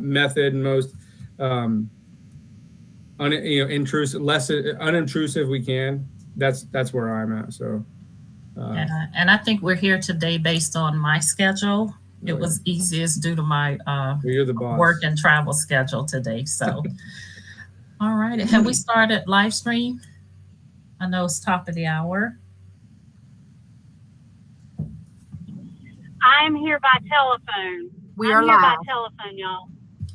method, most um, intrusive, less unintrusive we can. That's where I'm at. So, uh, And I think we're here today based on my schedule. It oh yeah, was easiest due to my well, you're the work boss. and travel schedule today. So, all right. Have we started live stream? I know it's top of the hour. I'm here by telephone. We I'm are here by live. telephone, y'all.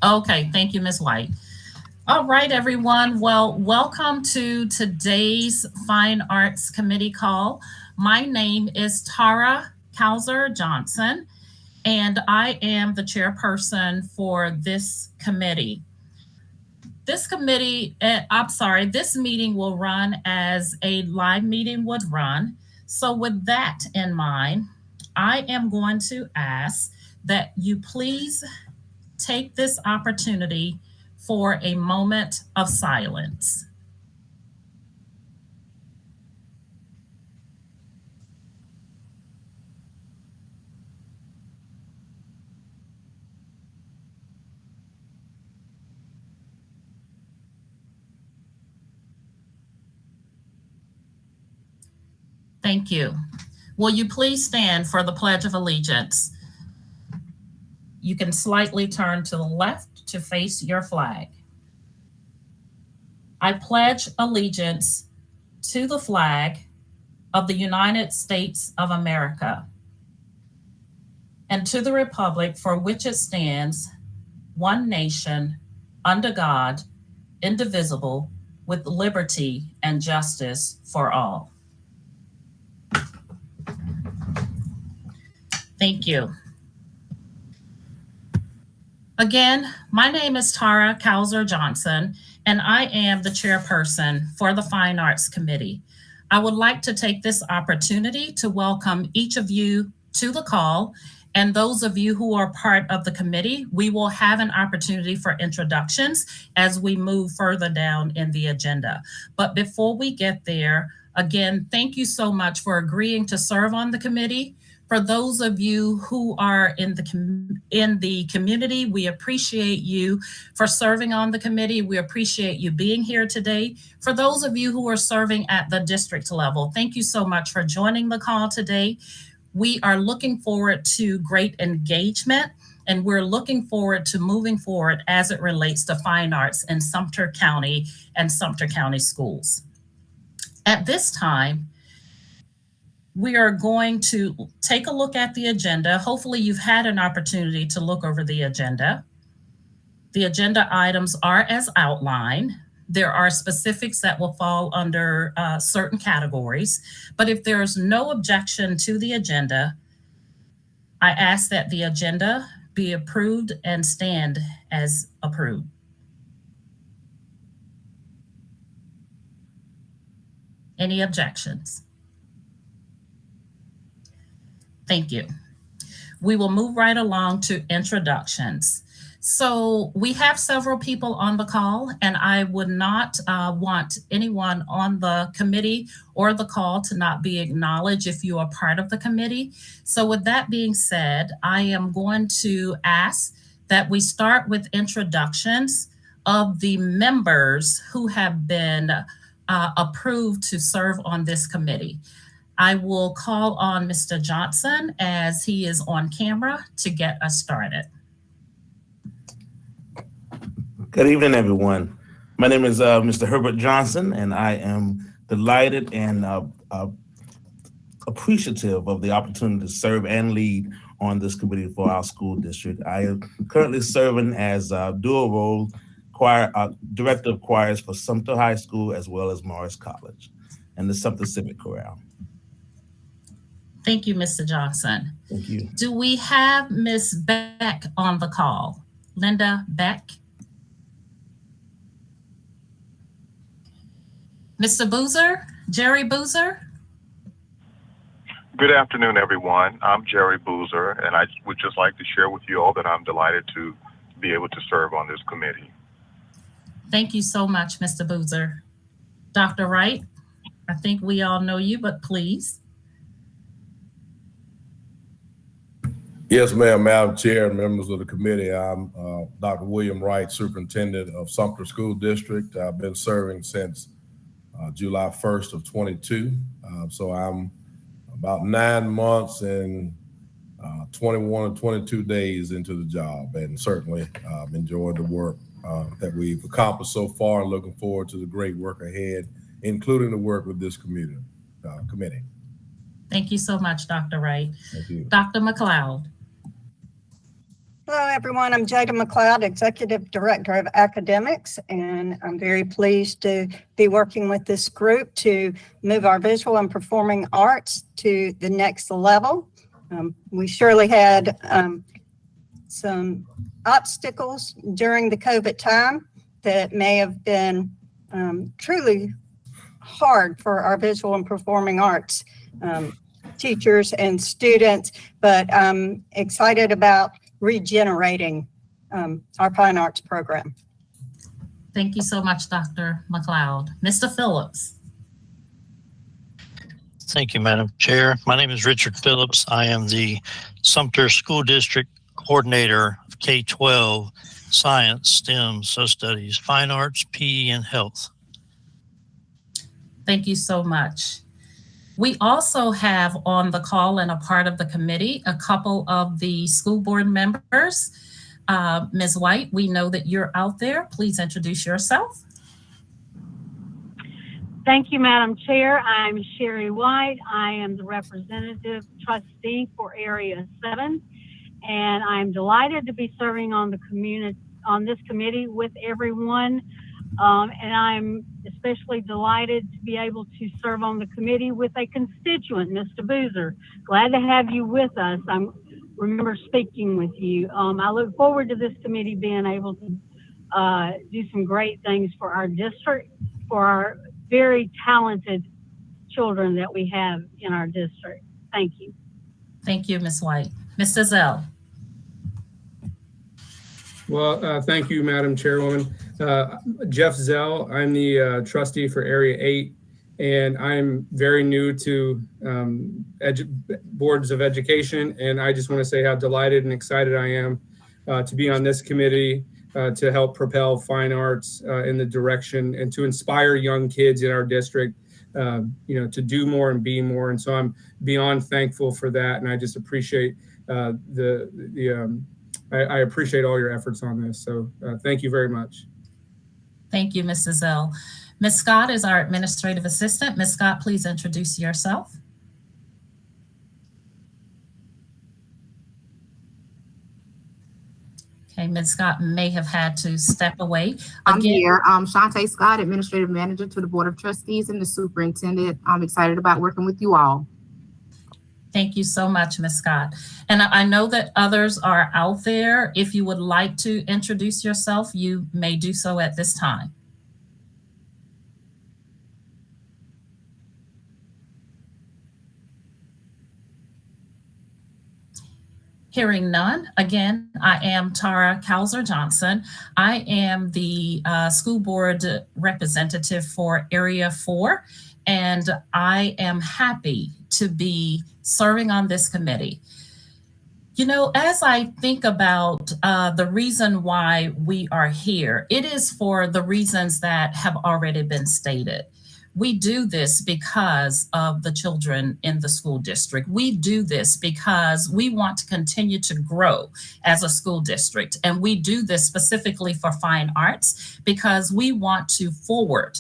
Okay. Thank you, Ms. White. All right, everyone. Well, welcome to today's Fine Arts Committee call. My name is Tara Kauser Johnson, and I am the chairperson for this committee. This meeting will run as a live meeting would run. So, with that in mind, I am going to ask that you please take this opportunity for a moment of silence. Thank you. Will you please stand for the Pledge of Allegiance? You can slightly turn to the left to face your flag. I pledge allegiance to the flag of the United States of America and to the republic for which it stands, one nation, under God, indivisible, with liberty and justice for all. Thank you. Again, my name is Tara Kauser Johnson, and I am the chairperson for the Fine Arts Committee. I would like to take this opportunity to welcome each of you to the call. And those of you who are part of the committee, we will have an opportunity for introductions as we move further down in the agenda. But before we get there, again, thank you so much for agreeing to serve on the committee. For those of you who are in the community, we appreciate you for serving on the committee. We appreciate you being here today. For those of you who are serving at the district level, thank you so much for joining the call today. We are looking forward to great engagement, and we're looking forward to moving forward as it relates to fine arts in Sumter County and Sumter County schools. At this time, we are going to take a look at the agenda. Hopefully, you've had an opportunity to look over the agenda. The agenda items are as outlined. There are specifics that will fall under certain categories. But if there is no objection to the agenda, I ask that the agenda be approved and stand as approved. Any objections? Thank you. We will move right along to introductions. So we have several people on the call, and I would not want anyone on the committee or the call to not be acknowledged if you are part of the committee. So with that being said, I am going to ask that we start with introductions of the members who have been approved to serve on this committee. I will call on Mr. Johnson as he is on camera to get us started. Good evening, everyone. My name is Mr. Herbert Johnson, and I am delighted and appreciative of the opportunity to serve and lead on this committee for our school district. I am currently serving as dual role director of choirs for Sumter High School as well as Morris College and the Sumter Civic Chorale. Thank you, Mr. Johnson. Thank you. Do we have Ms. Beck on the call? Linda Beck? Mr. Boozer? Jerry Boozer? Good afternoon, everyone. I'm Jerry Boozer, and I would just like to share with you all that I'm delighted to be able to serve on this committee. Thank you so much, Mr. Boozer. Dr. Wright, I think we all know you, but please. Yes, ma'am, Madam Chair, and members of the committee. I'm Dr. William Wright, Superintendent of Sumter School District. I've been serving since July 1st of 22. So I'm about 9 months and 21 or 22 days into the job, and certainly enjoyed the work that we've accomplished so far, and looking forward to the great work ahead, including the work with this committee. Thank you so much, Dr. Wright. Thank you. Dr. McLeod. Hello, everyone. I'm Jada McLeod, Executive Director of Academics, and I'm very pleased to be working with this group to move our visual and performing arts to the next level. We surely had some obstacles during the COVID time that may have been truly hard for our visual and performing arts teachers and students, but I'm excited about regenerating our fine arts program. Thank you so much, Dr. McLeod. Mr. Phillips. Thank you, Madam Chair. My name is Richard Phillips. I am the Sumter School District Coordinator of K-12 Science, STEM, Studies, Fine Arts, PE, and Health. Thank you so much. We also have on the call and a part of the committee a couple of the school board members. Ms. White, we know that you're out there. Please introduce yourself. Thank you, Madam Chair. I'm Sherry White. I am the representative trustee for Area 7, and I'm delighted to be serving on this committee with everyone. And I'm especially delighted to be able to serve on the committee with a constituent, Mr. Boozer. Glad to have you with us. I remember speaking with you. I look forward to this committee being able to do some great things for our district, for our very talented children that we have in our district. Thank you. Thank you, Ms. White. Mr. Zell. Well, thank you, Madam Chairwoman. Jeff Zell, I'm the trustee for Area 8, and I'm very new to boards of education, and I just want to say how delighted and excited I am to be on this committee to help propel fine arts in the direction and to inspire young kids in our district, to do more and be more. And so I'm beyond thankful for that, and I just appreciate I appreciate all your efforts on this. So thank you very much. Thank you, Mrs. Zell. Ms. Scott is our administrative assistant. Ms. Scott, please introduce yourself. Okay, Ms. Scott may have had to step away. I'm here. Shantae Scott, Administrative Manager to the Board of Trustees and the Superintendent. I'm excited about working with you all. Thank you so much, Ms. Scott. And I know that others are out there. If you would like to introduce yourself, you may do so at this time. Hearing none, again, I am Tara Kalzer Johnson. I am the school board representative for Area 4, and I am happy to be serving on this committee. You know, as I think about the reason why we are here, it is for the reasons that have already been stated. We do this because of the children in the school district. We do this because we want to continue to grow as a school district. And we do this specifically for fine arts because we want to forward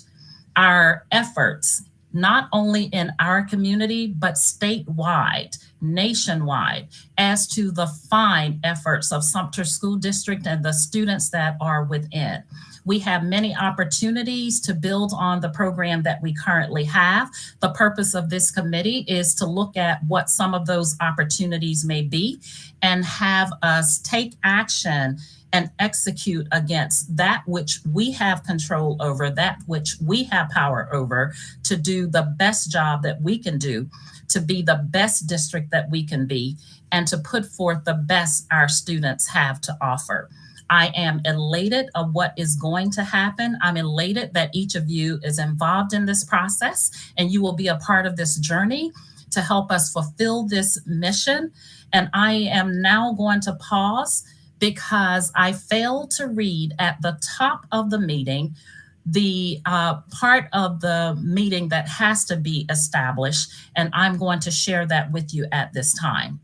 our efforts, not only in our community, but statewide, nationwide, as to the fine efforts of Sumter School District and the students that are within. We have many opportunities to build on the program that we currently have. The purpose of this committee is to look at what some of those opportunities may be and have us take action and execute against that which we have control over, that which we have power over, to do the best job that we can do, to be the best district that we can be, and to put forth the best our students have to offer. I am elated of what is going to happen. I'm elated that each of you is involved in this process and you will be a part of this journey to help us fulfill this mission. And I am now going to pause because I failed to read at the top of the meeting the part of the meeting that has to be established, and I'm going to share that with you at this time.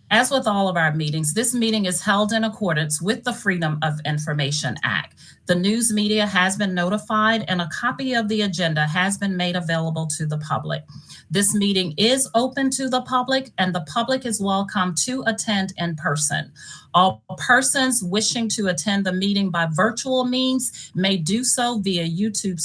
As with all of our meetings, this meeting is held in accordance with the Freedom of Information Act. The news media has been notified and a copy of the agenda has been made available to the public. This meeting is open to the public and the public is welcome to attend in person. All persons wishing to attend the meeting by virtual means may do so via YouTube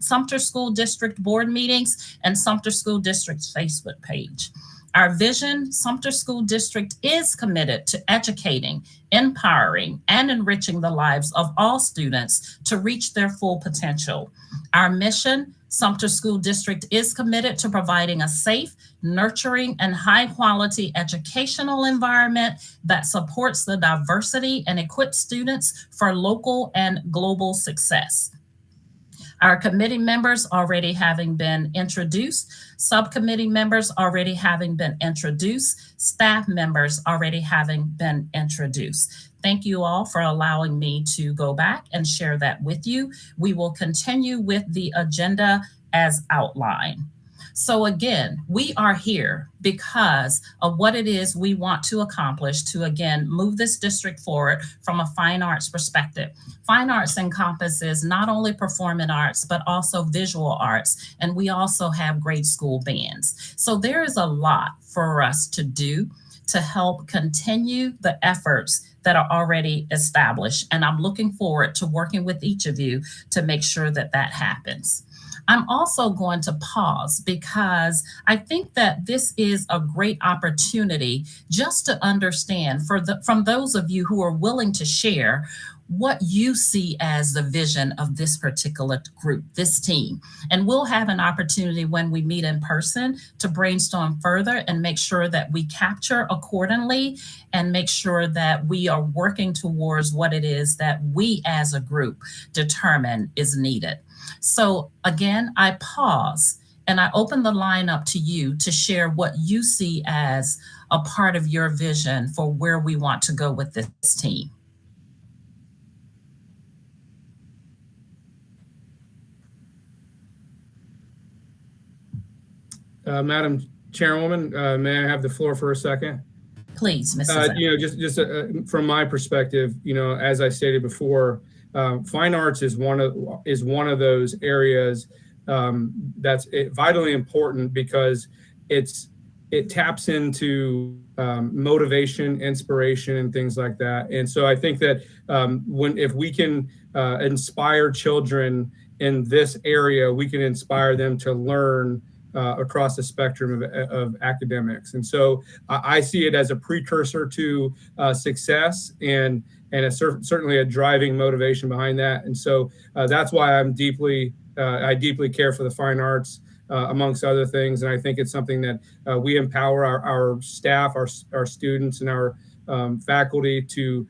Sumter School District Board meetings and Sumter School District's Facebook page. Our vision, Sumter School District is committed to educating, empowering, and enriching the lives of all students to reach their full potential. Our mission, Sumter School District is committed to providing a safe, nurturing, and high-quality educational environment that supports the diversity and equips students for local and global success. Our committee members already having been introduced, subcommittee members already having been introduced, staff members already having been introduced. Thank you all for allowing me to go back and share that with you. We will continue with the agenda as outlined. So again, we are here because of what it is we want to accomplish to, again, move this district forward from a fine arts perspective. Fine arts encompasses not only performing arts, but also visual arts. And we also have grade school bands. So there is a lot for us to do to help continue the efforts that are already established. And I'm looking forward to working with each of you to make sure that that happens. I'm also going to pause because I think that this is a great opportunity just to understand from those of you who are willing to share what you see as the vision of this particular group, this team. And we'll have an opportunity when we meet in person to brainstorm further and make sure that we capture accordingly and make sure that we are working towards what it is that we as a group determine is needed. So again, I pause and I open the line up to you to share what you see as a part of your vision for where we want to go with this team. Madam Chairwoman, may I have the floor for a second? Please, Mrs. Just from my perspective, as I stated before, fine arts is one of those areas that's vitally important because it taps into motivation, inspiration, and things like that. And so I think that if we can inspire children in this area, we can inspire them to learn across the spectrum of academics. And so I see it as a precursor to success and certainly a driving motivation behind that. And so that's why I deeply care for the fine arts, amongst other things. And I think it's something that we empower our staff, our students, and our faculty to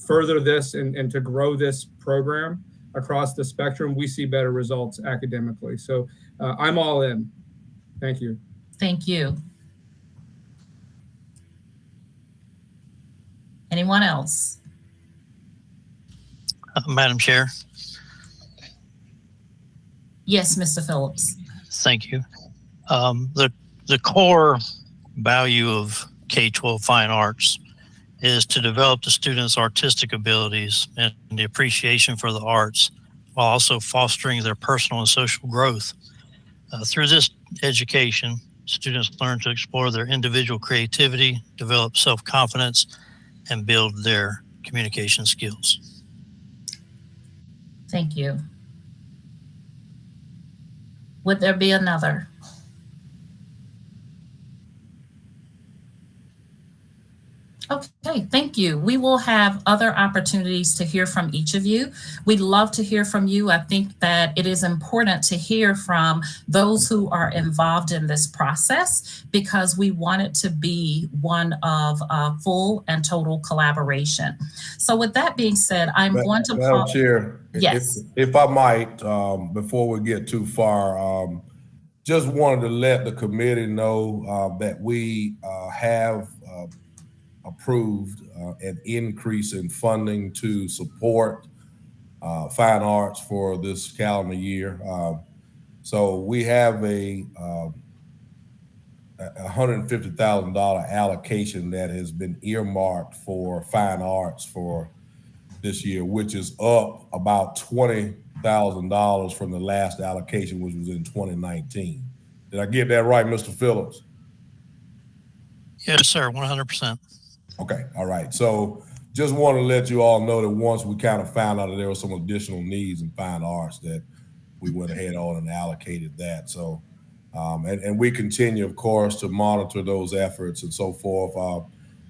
further this and to grow this program across the spectrum. We see better results academically. So I'm all in. Thank you. Thank you. Anyone else? Madam Chair. Yes, Mr. Phillips. Thank you. The core value of K-12 fine arts is to develop the students' artistic abilities and the appreciation for the arts, while also fostering their personal and social growth. Through this education, students learn to explore their individual creativity, develop self-confidence, and build their communication skills. Thank you. Would there be another? Okay, thank you. We will have other opportunities to hear from each of you. We'd love to hear from you. I think that it is important to hear from those who are involved in this process because we want it to be one of full and total collaboration. So with that being said, I'm going to- Madam Chair, yes. if I might, before we get too far, just wanted to let the committee know that we have approved an increase in funding to support fine arts for this calendar year. So we have a $150,000 allocation that has been earmarked for fine arts for this year, which is up about $20,000 from the last allocation, which was in 2019. Did I get that right, Mr. Phillips? Yes, sir, 100%. Okay, all right. So just want to let you all know that once we kind of found out that there were some additional needs in fine arts, that we went ahead on and allocated that. So, and we continue, of course, to monitor those efforts and so forth.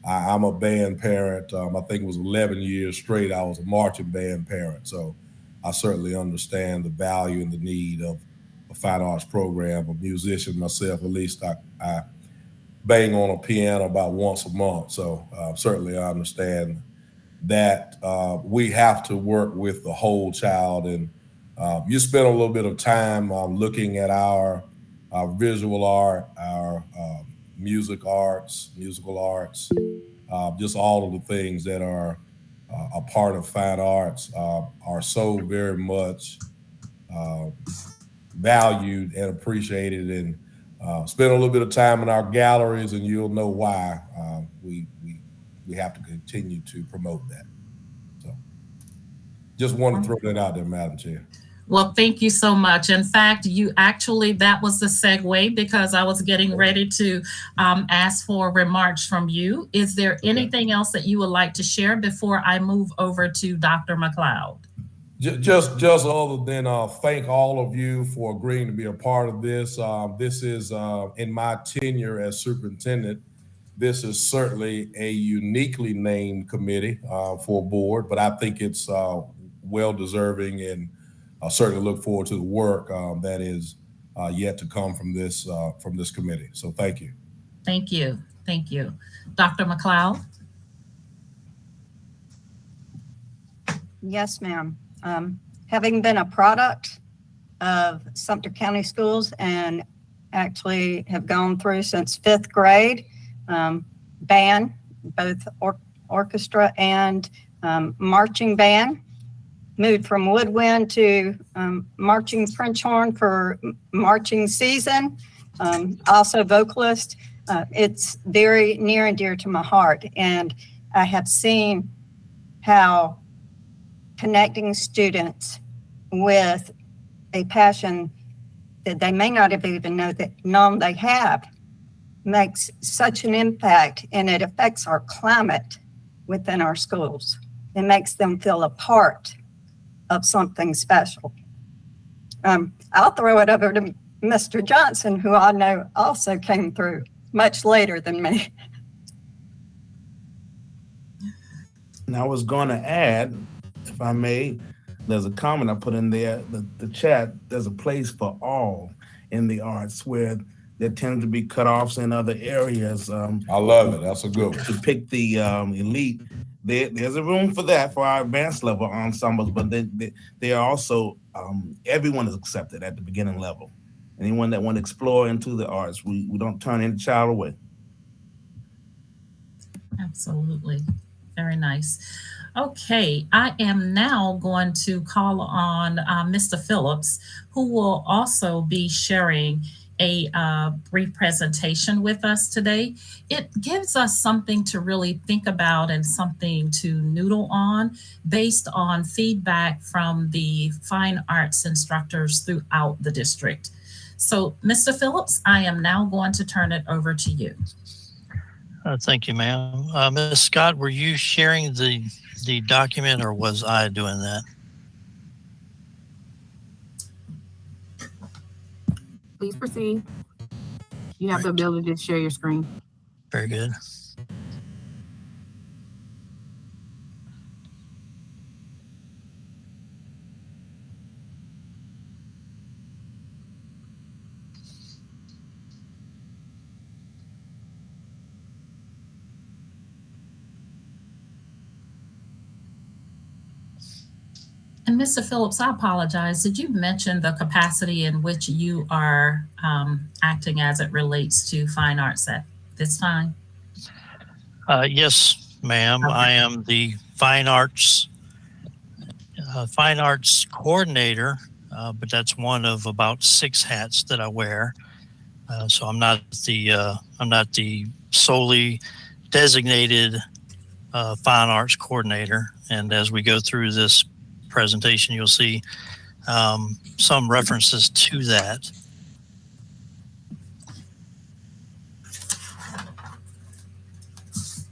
I'm a band parent. I think it was 11 years straight. I was a marching band parent. So I certainly understand the value and the need of a fine arts program. A musician myself, at least I bang on a piano about once a month. So certainly I understand that we have to work with the whole child. And you spend a little bit of time looking at our visual art, our musical arts, just all of the things that are a part of fine arts are so very much valued and appreciated. And spend a little bit of time in our galleries, and you'll know why we have to continue to promote that. So, just wanted to throw that out there, Madam Chair. Well, thank you so much. In fact, that was the segue, because I was getting ready to ask for remarks from you. Is there anything else that you would like to share before I move over to Dr. McLeod? Just other than thank all of you for agreeing to be a part of this. This is in my tenure as superintendent. This is certainly a uniquely named committee for a board, but I think it's well deserving, and I certainly look forward to the work that is yet to come from this committee. So thank you. Thank you. Thank you. Dr. McLeod? Yes, ma'am. Having been a product of Sumter County Schools and actually have gone through since 5th grade, band, both orchestra and marching band, moved from woodwind to marching French horn for marching season, also vocalist. It's very near and dear to my heart. And I have seen how connecting students with a passion that they may not have even known they have makes such an impact, and it affects our climate within our schools. It makes them feel a part of something special. I'll throw it over to Mr. Johnson, who I know also came through much later than me. And I was going to add, if I may, there's a comment I put in there, the chat, there's a place for all in the arts where there tends to be cutoffs in other areas. I love it. That's a good one. To pick the elite, there's a room for that for our advanced level ensembles, but they are also, everyone is accepted at the beginning level. Anyone that want to explore into the arts, we don't turn any child away. Absolutely. Very nice. Okay, I am now going to call on Mr. Phillips, who will also be sharing a brief presentation with us today. It gives us something to really think about and something to noodle on based on feedback from the fine arts instructors throughout the district. So, Mr. Phillips, I am now going to turn it over to you. Thank you, ma'am. Ms. Scott, were you sharing the document, or was I doing that? Please proceed. You have the ability to share your screen. Very good. And Mr. Phillips, I apologize. Did you mention the capacity in which you are acting as it relates to fine arts at this time? Yes, ma'am. Okay. I am the fine arts coordinator, but that's one of about 6 hats that I wear. So I'm not the solely designated fine arts coordinator. And as we go through this presentation, you'll see some references to that.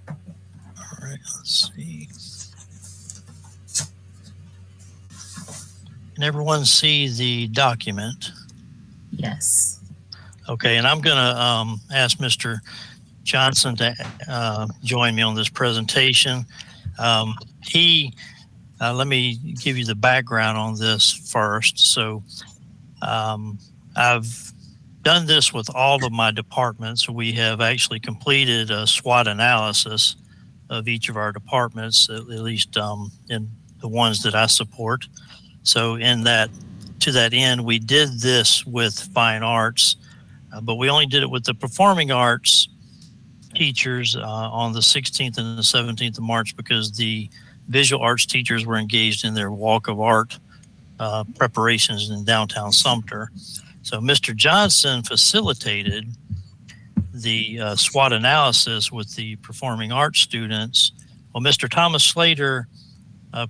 All right, let's see. Can everyone see the document? Yes. Okay, and I'm going to ask Mr. Johnson to join me on this presentation. Let me give you the background on this first. So I've done this with all of my departments. We have actually completed a SWOT analysis of each of our departments, at least in the ones that I support. So to that end, we did this with fine arts, but we only did it with the performing arts teachers on the 16th and the 17th of March because the visual arts teachers were engaged in their walk of art preparations in downtown Sumter. So Mr. Johnson facilitated the SWOT analysis with the performing arts students. Well, Mr. Thomas Slater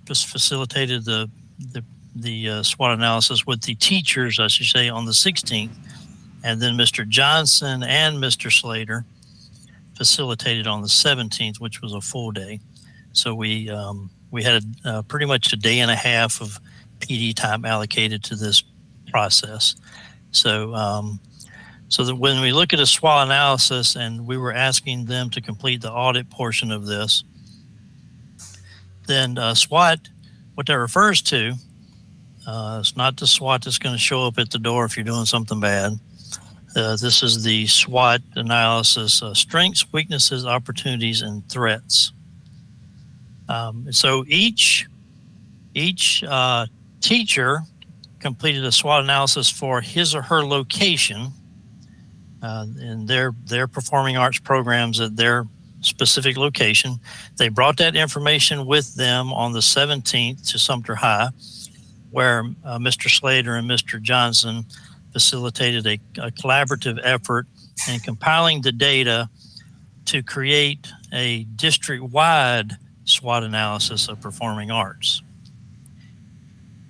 facilitated the SWOT analysis with the teachers, I should say, on the 16th. And then Mr. Johnson and Mr. Slater facilitated on the 17th, which was a full day. So we had pretty much a day and a half of PD time allocated to this process. So so that when we look at a SWOT analysis and we were asking them to complete the audit portion of this, then SWOT, what that refers to, it's not the SWAT that's going to show up at the door if you're doing something bad. This is the SWOT analysis, strengths, weaknesses, opportunities, and threats. So each teacher completed a SWOT analysis for his or her location in their performing arts programs at their specific location. They brought that information with them on the 17th to Sumter High, where Mr. Slater and Mr. Johnson facilitated a collaborative effort in compiling the data to create a district-wide SWOT analysis of performing arts.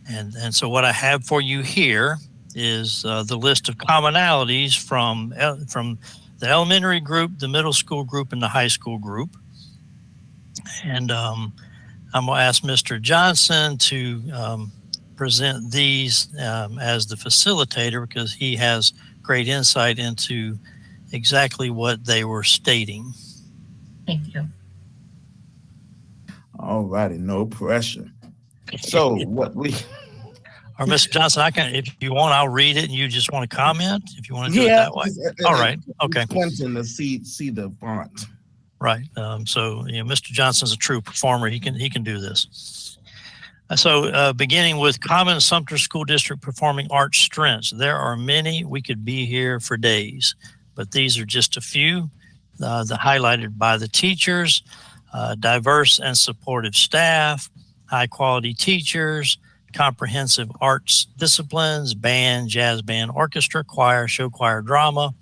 And so what I have for you here is the list of commonalities from the elementary group, the middle school group, and the high school group. And I'm going to ask Mr. Johnson to present these as the facilitator because he has great insight into exactly what they were stating. Thank you. All righty, no pressure. So what we... Or Mr. Johnson, if you want, I'll read it and you just want to comment if you want to do it that way. All right. Okay. Clinton to see the font. Right. So Mr. Johnson's a true performer. He can do this. So beginning with common Sumter School District performing arts strengths, there are many. We could be here for days, but these are just a few the highlighted by the teachers, diverse and supportive staff, high quality teachers, comprehensive arts disciplines, band, jazz band, orchestra, choir, show choir, drama,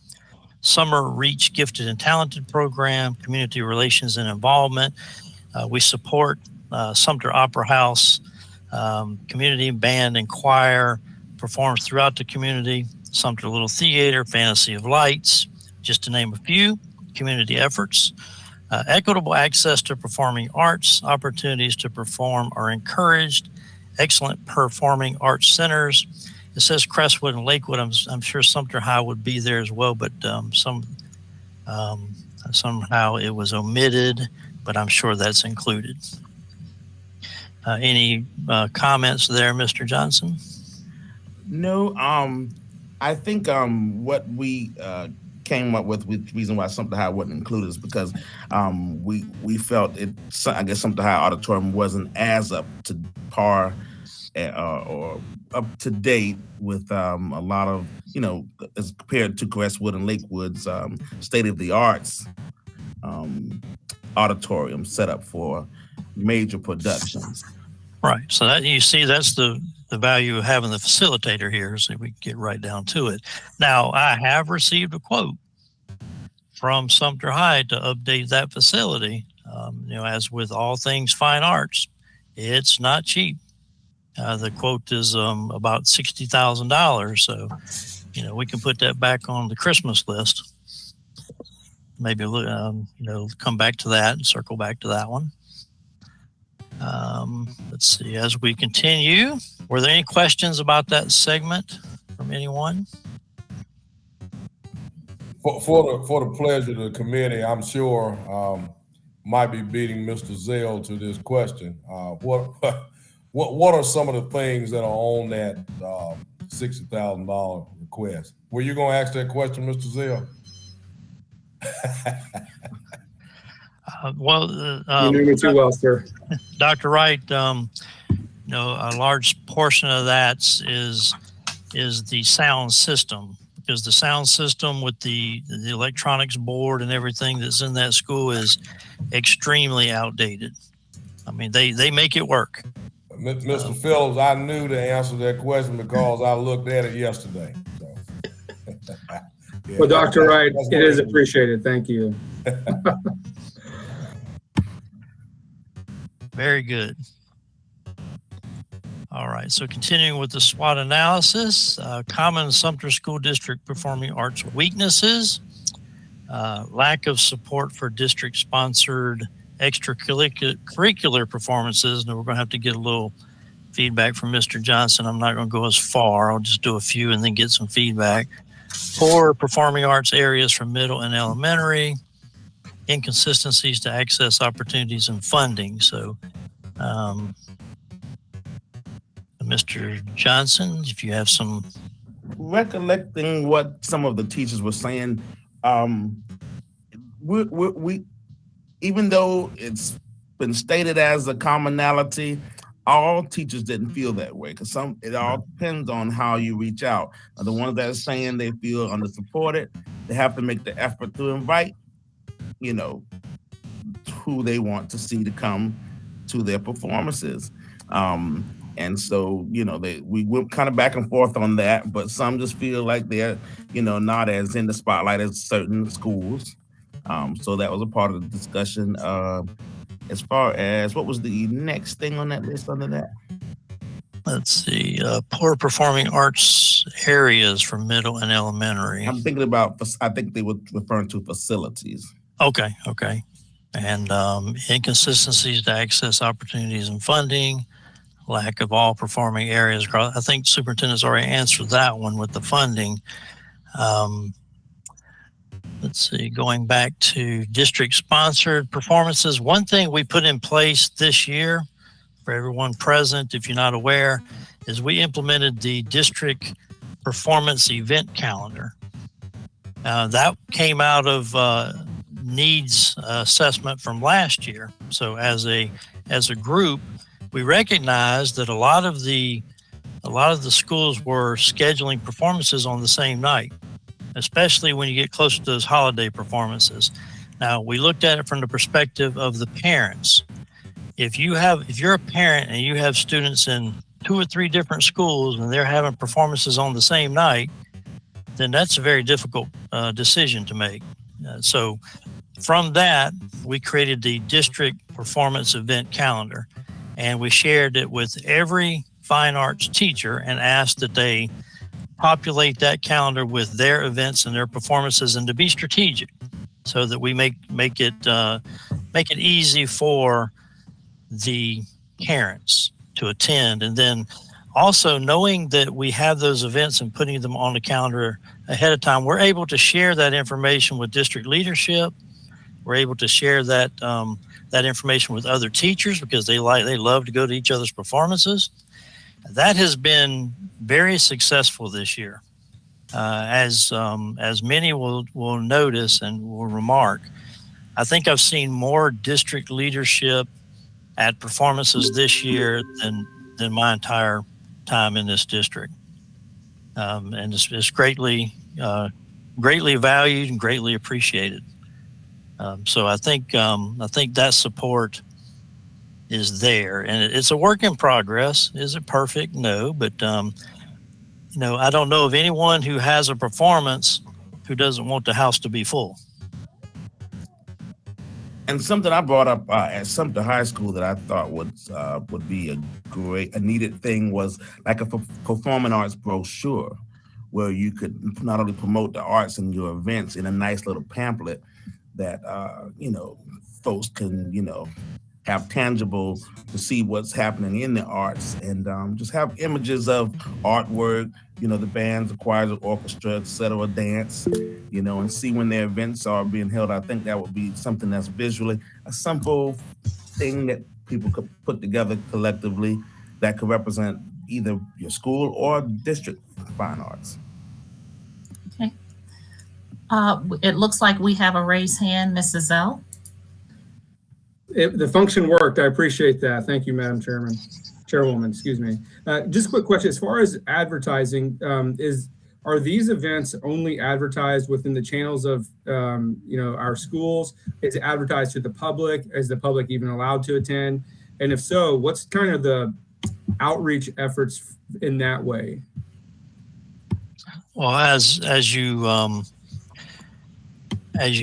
summer reach gifted and talented program, community relations and involvement. We support Sumter Opera House, community band and choir performs throughout the community, Sumter Little Theater, Fantasy of Lights, just to name a few community efforts. Equitable access to performing arts, opportunities to perform are encouraged. Excellent performing arts centers. It says Crestwood and Lakewood. I'm sure Sumter High would be there as well, but somehow it was omitted, but I'm sure that's included. Any comments there, Mr. Johnson? No, I think what we came up with the reason why Sumter High wasn't included is because we felt I guess Sumter High Auditorium wasn't as up to par or up to date with a lot of, as compared to Crestwood and Lakewood's state of the arts auditorium set up for major productions. Right. So that you see, that's the value of having the facilitator here, so we get right down to it. Now, I have received a quote from Sumter High to update that facility. As with all things fine arts, it's not cheap. The quote is about $60,000. So, we can put that back on the Christmas list. Maybe, come back to that and circle back to that one. Let's see, as we continue, were there any questions about that segment from anyone? For the pleasure of the committee, I'm sure might be beating Mr. Zell to this question. What are some of the things that are on that $60,000 request? Were you going to ask that question, Mr. Zell? You knew me too well, sir. Dr. Wright, a large portion of that is the sound system, because the sound system with the electronics board and everything that's in that school is extremely outdated. I mean, they make it work. Mr. Phillips, I knew to answer that question because I looked at it yesterday. So. Yeah, well, Dr. Wright, it is appreciated. Thank you. Very good. All right, so continuing with the SWOT analysis, common Sumter School District performing arts weaknesses, lack of support for district-sponsored extracurricular performances. Now we're going to have to get a little feedback from Mr. Johnson. I'm not going to go as far. I'll just do a few and then get some feedback. Poor performing arts areas from middle and elementary, inconsistencies to access opportunities and funding. So, Mr. Johnson, if you have some. Recollecting what some of the teachers were saying, we even though it's been stated as a commonality, all teachers didn't feel that way, because it all depends on how you reach out. The ones that are saying they feel undersupported, they have to make the effort to invite, who they want to see to come to their performances. And so, we went kind of back and forth on that, but some just feel like they're, not as in the spotlight as certain schools. So that was a part of the discussion. As far as what was the next thing on that list under that? Let's see, poor performing arts areas for middle and elementary. I'm thinking I think they were referring to facilities. Okay. And inconsistencies to access opportunities and funding, lack of all performing areas. I think superintendent's already answered that one with the funding. Let's see, going back to district-sponsored performances, one thing we put in place this year for everyone present, if you're not aware, is we implemented the district performance event calendar. That came out of needs assessment from last year. So as a group, we recognized that a lot of the schools were scheduling performances on the same night, especially when you get close to those holiday performances. Now, we looked at it from the perspective of the parents. If you're a parent and you have students in 2 or 3 different schools and they're having performances on the same night, then that's a very difficult decision to make. So from that, we created the district performance event calendar, and we shared it with every fine arts teacher and asked that they populate that calendar with their events and their performances, and to be strategic so that we make it easy for the parents to attend. And then also knowing that we have those events and putting them on the calendar ahead of time, we're able to share that information with district leadership. We're able to share that information with other teachers because they love to go to each other's performances. That has been very successful this year. As many will notice and will remark, I think I've seen more district leadership at performances this year than than my entire time in this district. And it's greatly valued and greatly appreciated. So I think that support is there, and it's a work in progress. Is it perfect? No, but I don't know of anyone who has a performance who doesn't want the house to be full. And something I brought up at Sumter High School that I thought would be a needed thing was like a performing arts brochure, where you could not only promote the arts and your events in a nice little pamphlet that folks can have tangible to see what's happening in the arts, and just have images of artwork, the bands, the choirs, the orchestra, etc., dance, and see when their events are being held. I think that would be something that's visually a simple thing that people could put together collectively that could represent either your school or district fine arts. Okay. It looks like we have a raised hand, Mrs. Zell. The function worked. I appreciate that. Thank you, Madam Chairwoman, excuse me. Just a quick question. As far as advertising, are these events only advertised within the channels of, our schools? Is it advertised to the public? Is the public even allowed to attend? And if so, what's kind of the outreach efforts in that way? Well, as you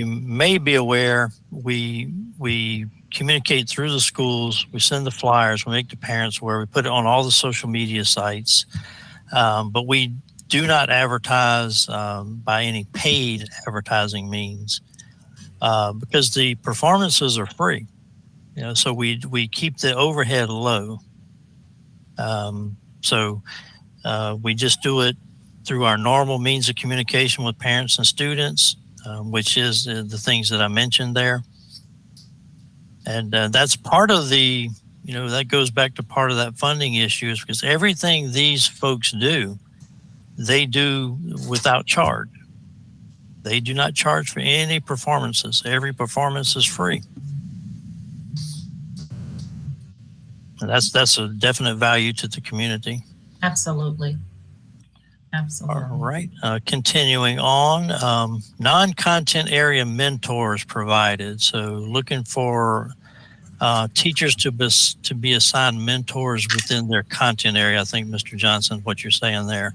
may be aware, we communicate through the schools. We send the flyers. We make the parents aware. We put it on all the social media sites, but we do not advertise by any paid advertising means because the performances are free. So we keep the overhead low. So we just do it through our normal means of communication with parents and students, which is the things that I mentioned there. And that's part of that goes back to part of that funding issue, is because everything these folks do, they do without charge. They do not charge for any performances. Every performance is free. And that's a definite value to the community. Absolutely. Absolutely. All right. Continuing on, non-content area mentors provided. So looking for teachers to be assigned mentors within their content area. I think, Mr. Johnson, what you're saying there.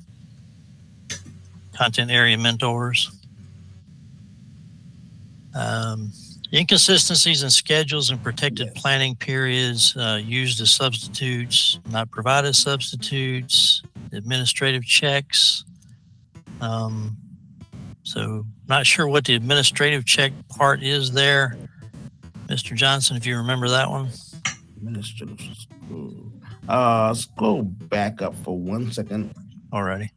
Content area mentors. Inconsistencies in schedules and protected planning periods used as substitutes, not provided as substitutes, administrative checks. So not sure what the administrative check part is there. Mr. Johnson, if you remember that one. Administrative school. Let's go back up for 1 second. Alrighty.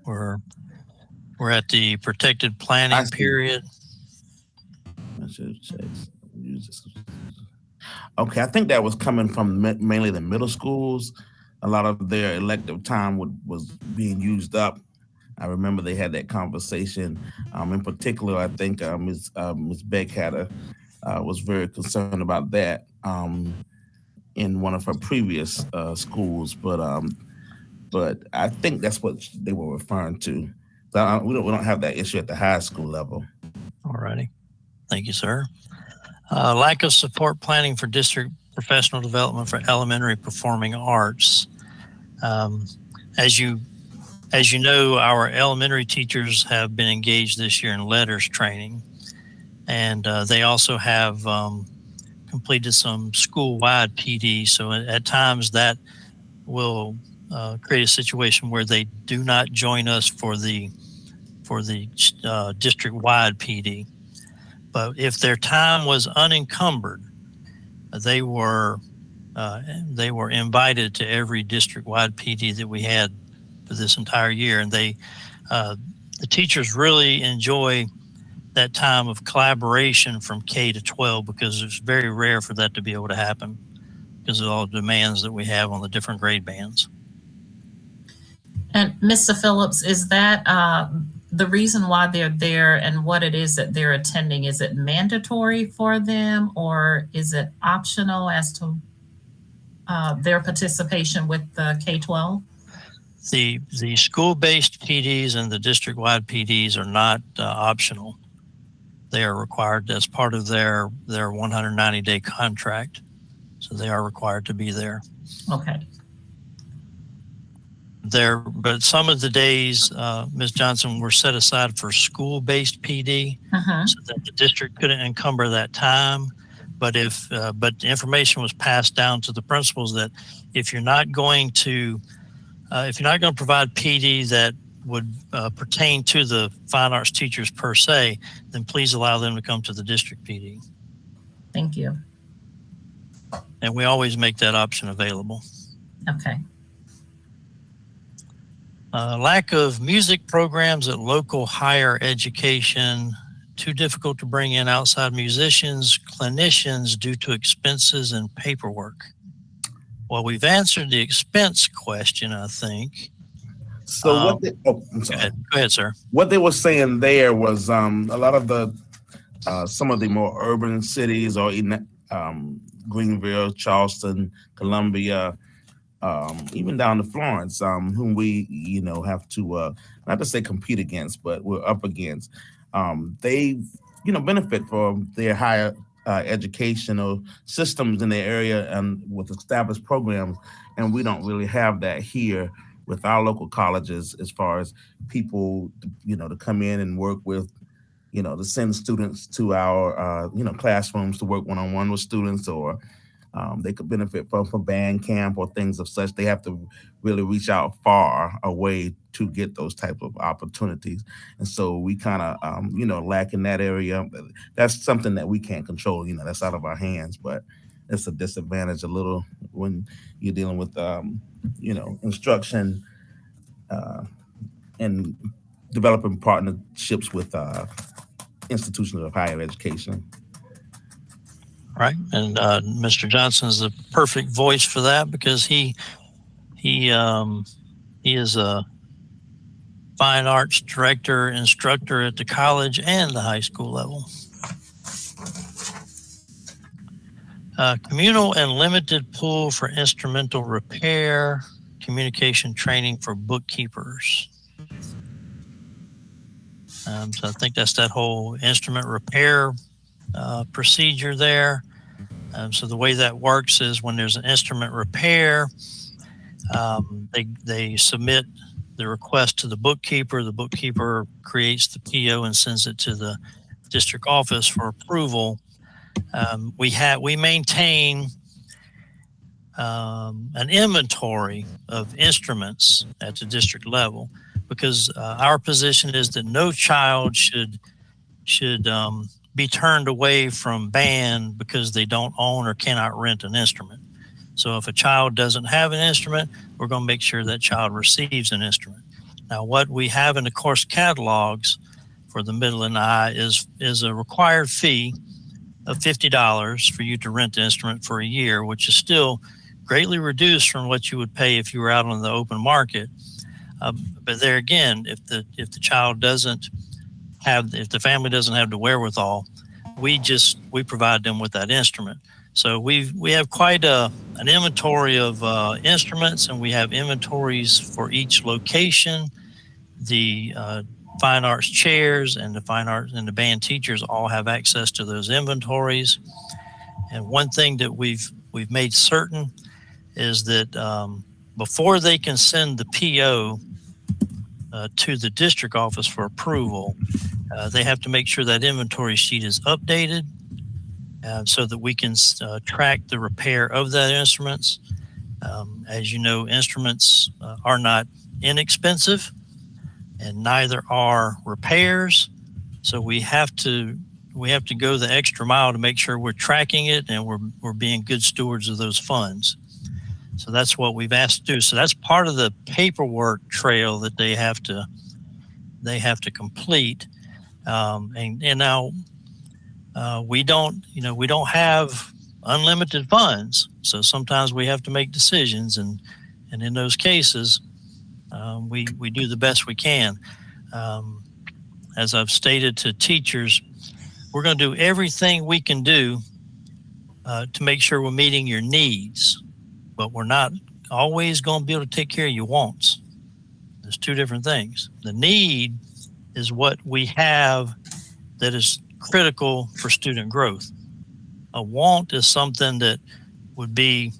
We're at the protected planning period. Okay, I think that was coming from mainly the middle schools. A lot of their elective time was being used up. I remember they had that conversation. In particular, I think Ms. Beck was very concerned about that in one of her previous schools, but I think that's what they were referring to. So we don't have that issue at the high school level. All righty. Thank you, sir. Lack of support planning for district professional development for elementary performing arts. As you know, our elementary teachers have been engaged this year in letters training, and they also have completed some school-wide PD. So at times that will create a situation where they do not join us for the district-wide PD. But if their time was unencumbered, they were invited to every district-wide PD that we had for this entire year, and the teachers really enjoy that time of collaboration from K to 12 because it's very rare for that to be able to happen because of all the demands that we have on the different grade bands. And Mr. Phillips, is that the reason why they're there and what it is that they're attending, is it mandatory for them or is it optional as to their participation with the K-12? The school-based PDs and the district-wide PDs are not optional. They are required as part of their 190-day contract. So they are required to be there. Okay. But some of the days, Ms. Johnson, were set aside for school-based PD, so that the district couldn't encumber that time. But but the information was passed down to the principals that if you're not going to provide PD that would pertain to the fine arts teachers per se, then please allow them to come to the district PD. Thank you. And we always make that option available. Okay. Lack of music programs at local higher education, too difficult to bring in outside musicians, clinicians due to expenses and paperwork. Well, we've answered the expense question, I think. So I'm sorry. Go ahead, sir. What they were saying there was a lot of the some of the more urban cities, or in Greenville, Charleston, Columbia, even down to Florence, whom we have to not to say compete against, but we're up against. They benefit from their higher educational systems in their area and with established programs, and we don't really have that here with our local colleges, as far as people to come in and work with, to send students to our classrooms to work one-on-one with students, or they could benefit from band camp or things of such. They have to really reach out far away to get those type of opportunities. And so we kind of, lack in that area. That's something that we can't control, that's out of our hands, but it's a disadvantage a little when you're dealing with, instruction and developing partnerships with institutions of higher education. Right, and Mr. Johnson is the perfect voice for that, because he is a fine arts director, instructor at the college and the high school level. Communal and limited pool for instrumental repair, communication training for bookkeepers. So I think that's that whole instrument repair procedure there. So the way that works is when there's an instrument repair, they submit the request to the bookkeeper. The bookkeeper creates the PO and sends it to the district office for approval. We maintain an inventory of instruments at the district level, because our position is that no child should be turned away from band because they don't own or cannot rent an instrument. So if a child doesn't have an instrument, we're going to make sure that child receives an instrument. Now, what we have in the course catalogs for the middle and high is a required fee of $50 for you to rent the instrument for a year, which is still greatly reduced from what you would pay if you were out on the open market. But there again, if the child doesn't have, if the family doesn't have the wherewithal, we provide them with that instrument. So we have quite an inventory of instruments, and we have inventories for each location. The fine arts chairs and the fine arts and the band teachers all have access to those inventories. And one thing that we've made certain is that before they can send the PO to the district office for approval, they have to make sure that inventory sheet is updated so that we can track the repair of that instruments. As you know, instruments are not inexpensive, and neither are repairs. So we have to go the extra mile to make sure we're tracking it and we're being good stewards of those funds. So that's what we've asked to do. So that's part of the paperwork trail that they have to complete. And now we don't have unlimited funds. So sometimes we have to make decisions, and in those cases, we do the best we can. as I've stated to teachers, we're going to do everything we can do to make sure we're meeting your needs, but we're not always going to be able to take care of your wants. There's two different things. The need is what we have that is critical for student growth. A want is something that would be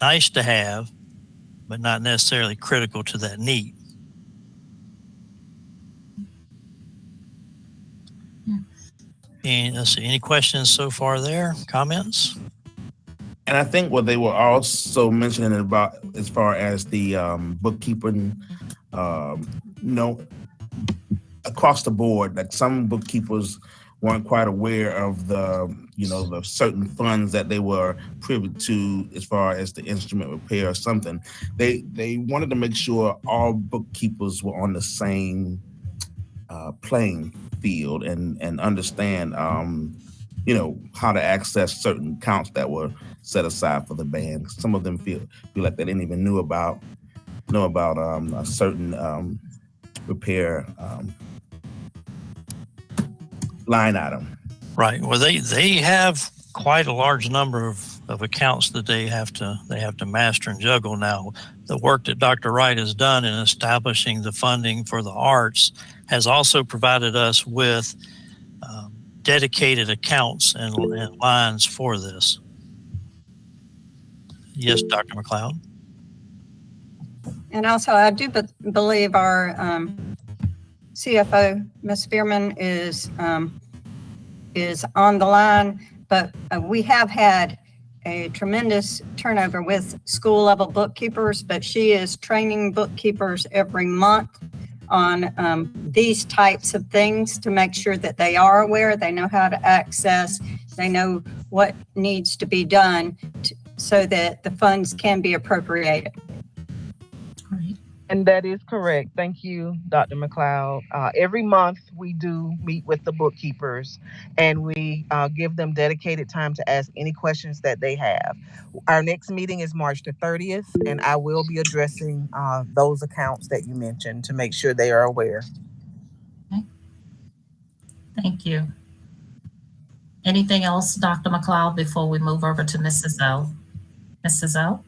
nice to have, but not necessarily critical to that need. And let's see, any questions so far there? Comments? And I think what they were also mentioning about as far as the bookkeeping, across the board, like some bookkeepers weren't quite aware of the certain funds that they were privy to as far as the instrument repair or something. They wanted to make sure all bookkeepers were on the same playing field and understand how to access certain accounts that were set aside for the band. Some of them feel like they didn't even know about a certain repair line item. Right. Well, they have quite a large number of accounts that they have to master and juggle now. The work that Dr. Wright has done in establishing the funding for the arts has also provided us with dedicated accounts and lines for this. Yes, Dr. McLeod. And also, I do believe our CFO, Ms. Spearman, is on the line, but we have had a tremendous turnover with school level bookkeepers, but she is training bookkeepers every month on these types of things to make sure that they are aware, they know how to access, they know what needs to be done so that the funds can be appropriated. And that is correct. Thank you, Dr. McLeod. Every month we do meet with the bookkeepers and we give them dedicated time to ask any questions that they have. Our next meeting is March the 30th, and I will be addressing those accounts that you mentioned to make sure they are aware. Okay. Thank you. Anything else, Dr. McLeod, before we move over to Mrs. O? Mrs. O?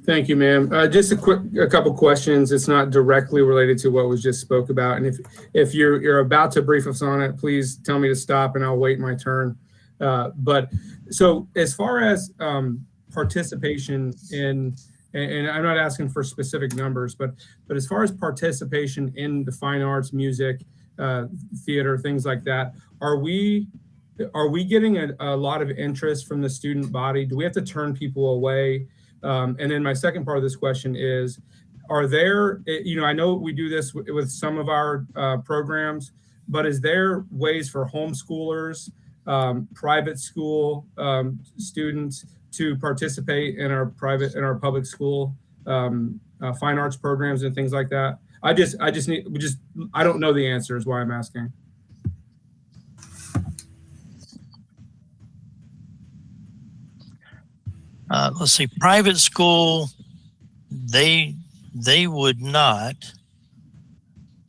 Thank you, ma'am. Just a couple questions. It's not directly related to what was just spoke about. And if you're about to brief us on it, please tell me to stop and I'll wait my turn. But so as far as participation in, and I'm not asking for specific numbers, but as far as participation in the fine arts, music, theater, things like that, are we getting a lot of interest from the student body? Do we have to turn people away? And then my second part of this question is, are there, I know we do this with some of our programs, but is there ways for homeschoolers, private school students to participate in our public school fine arts programs and things like that? I don't know the answer is why I'm asking. Let's see, private school, they would not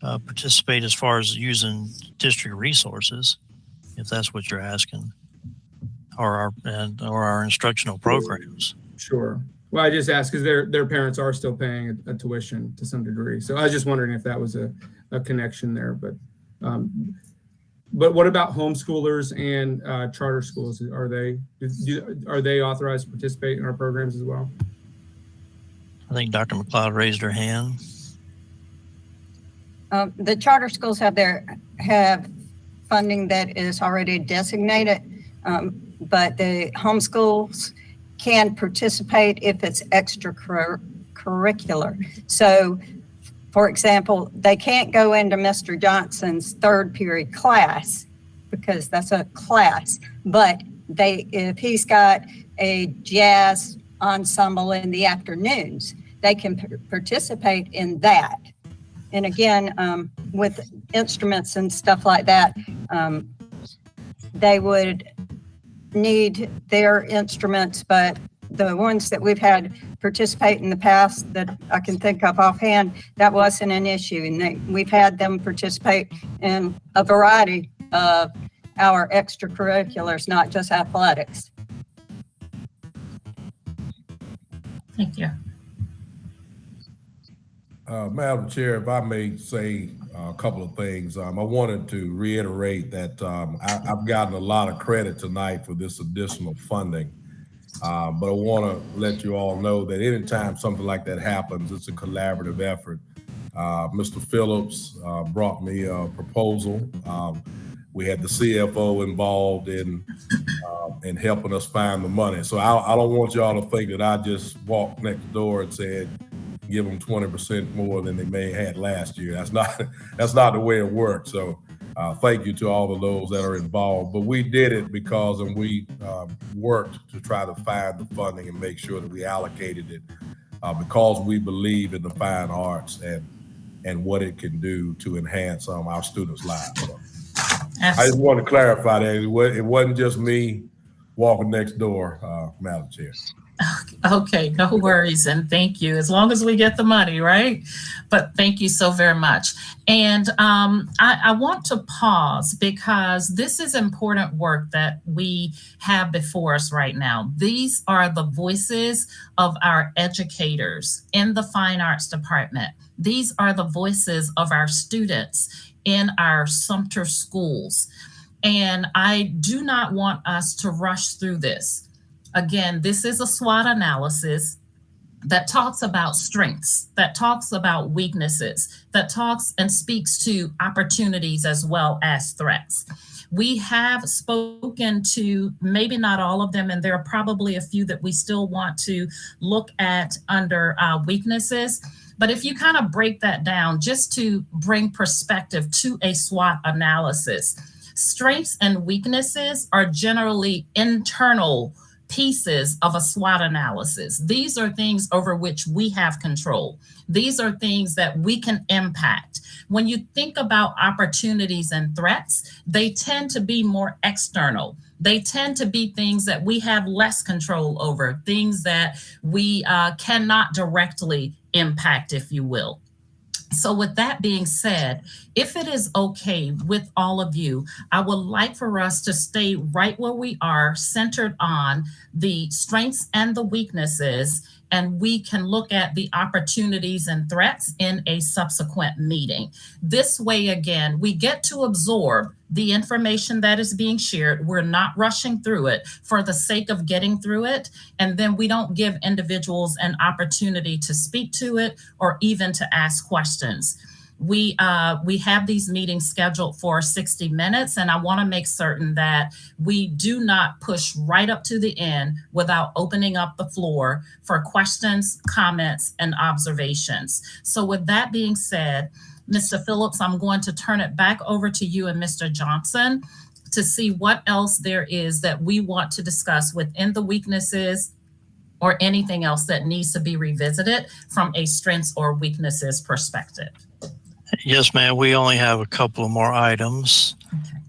participate as far as using district resources, if that's what you're asking, or our instructional programs. Sure. Well, I just asked because their parents are still paying a tuition to some degree. So I was just wondering if that was a connection there. But what about homeschoolers and charter schools? Are they authorized to participate in our programs as well? I think Dr. McLeod raised her hand. The charter schools have funding that is already designated, but the homeschools can participate if it's extracurricular. So, for example, they can't go into Mr. Johnson's third period class because that's a class, but if he's got a jazz ensemble in the afternoons, they can participate in that. And again, with instruments and stuff like that, they would need their instruments, but the ones that we've had participate in the past that I can think of offhand, that wasn't an issue. And we've had them participate in a variety of our extracurriculars, not just athletics. Thank you. Madam Chair, if I may say a couple of things, I wanted to reiterate that I've gotten a lot of credit tonight for this additional funding, but I want to let you all know that anytime something like that happens, it's a collaborative effort. Mr. Phillips brought me a proposal. We had the CFO involved in helping us find the money. So I don't want y'all to think that I just walked next door and said, give them 20% more than they may have had last year. That's not the way it works. So thank you to all of those that are involved. But we did it because we worked to try to find the funding and make sure that we allocated it because we believe in the fine arts and what it can do to enhance our students' lives. So I just want to clarify that it wasn't just me walking next door, Madam Chair. Okay, no worries, and thank you. As long as we get the money, right? But thank you so very much. And I want to pause because this is important work that we have before us right now. These are the voices of our educators in the Fine Arts Department. These are the voices of our students in our Sumter schools. And I do not want us to rush through this. Again, this is a SWOT analysis that talks about strengths, that talks about weaknesses, that talks and speaks to opportunities as well as threats. We have spoken to maybe not all of them, and there are probably a few that we still want to look at under weaknesses. But if you kind of break that down, just to bring perspective to a SWOT analysis, strengths and weaknesses are generally internal pieces of a SWOT analysis. These are things over which we have control. These are things that we can impact. When you think about opportunities and threats, they tend to be more external. They tend to be things that we have less control over, things that we cannot directly impact, if you will. So with that being said, if it is okay with all of you, I would like for us to stay right where we are, centered on the strengths and the weaknesses, and we can look at the opportunities and threats in a subsequent meeting. This way, again, we get to absorb the information that is being shared. We're not rushing through it for the sake of getting through it. And then we don't give individuals an opportunity to speak to it or even to ask questions. We have these meetings scheduled for 60 minutes, and I want to make certain that we do not push right up to the end without opening up the floor for questions, comments, and observations. So with that being said, Mr. Phillips, I'm going to turn it back over to you and Mr. Johnson to see what else there is that we want to discuss within the weaknesses or anything else that needs to be revisited from a strengths or weaknesses perspective. Yes, ma'am. We only have a couple of more items.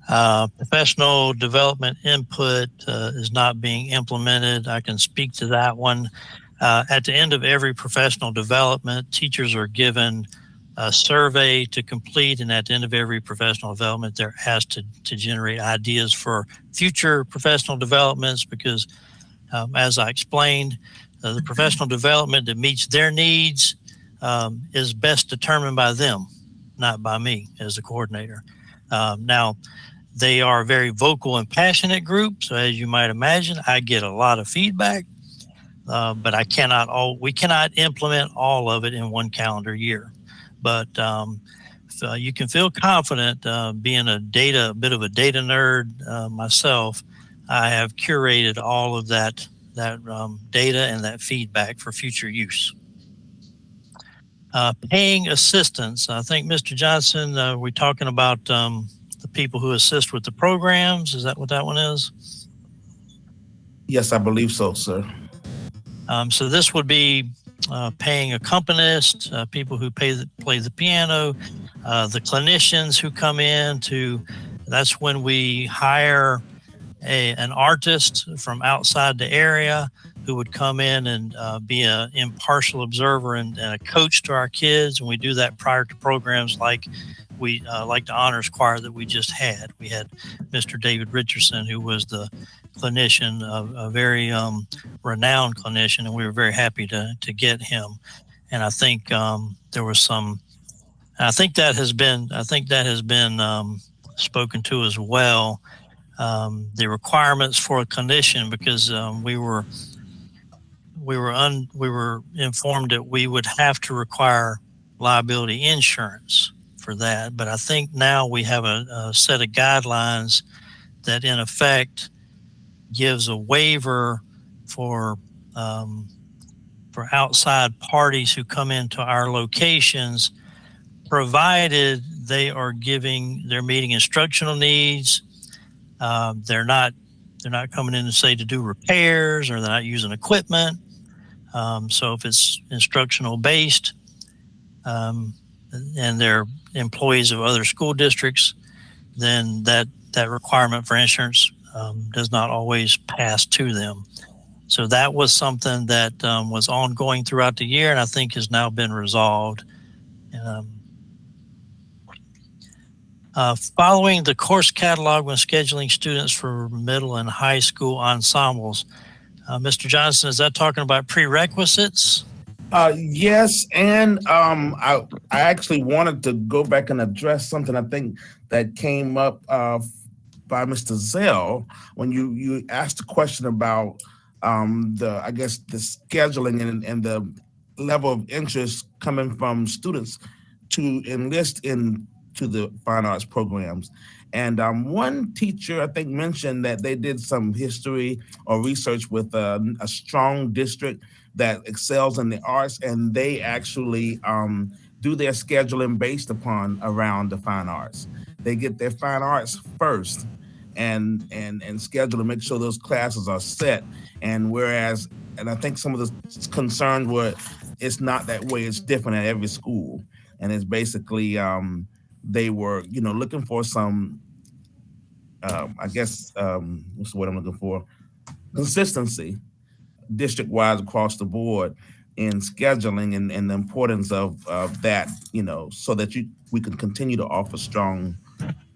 Okay. Professional development input is not being implemented. I can speak to that one. At the end of every professional development, teachers are given a survey to complete, and at the end of every professional development, they're asked to generate ideas for future professional developments because, as I explained, the professional development that meets their needs is best determined by them, not by me as the coordinator. Now, they are a very vocal and passionate group, so as you might imagine, I get a lot of feedback, but we cannot implement all of it in one calendar year. But so you can feel confident, being a bit of a data nerd myself. I have curated all of that data and that feedback for future use. Paying assistance. I think, Mr. Johnson, we're talking about the people who assist with the programs. Is that what that one is? Yes, I believe so, sir. So this would be paying accompanists, people who play the piano, the clinicians who come in that's when we hire an artist from outside the area who would come in and be an impartial observer and a coach to our kids. And we do that prior to programs like like the honors choir that we just had. We had Mr. David Richardson, who was the clinician, a very renowned clinician, and we were very happy to get him. And I think there was some. I think that has been spoken to as well. The requirements for a clinician, because we were informed that we would have to require liability insurance for that. But I think now we have a set of guidelines that in effect gives a waiver for outside parties who come into our locations, provided they're meeting instructional needs. They're not coming in to say to do repairs, or they're not using equipment. So if it's instructional based, and they're employees of other school districts, then that requirement for insurance does not always pass to them. So that was something that was ongoing throughout the year, and I think has now been resolved. Following the course catalog when scheduling students for middle and high school ensembles. Mr. Johnson, is that talking about prerequisites? Yes, and I actually wanted to go back and address something I think that came up by Mr. Zell when you asked a question about the scheduling and the level of interest coming from students to enlist into the fine arts programs. And one teacher, I think, mentioned that they did some history or research with a strong district that excels in the arts, and they actually do their scheduling based around the fine arts. They get their fine arts first and schedule to make sure those classes are set. And I think some of the concerns were it's not that way, it's different at every school. And it's basically they were, looking for some, what's the word I'm looking for? Consistency, district-wise across the board in scheduling and the importance of that, so that we can continue to offer strong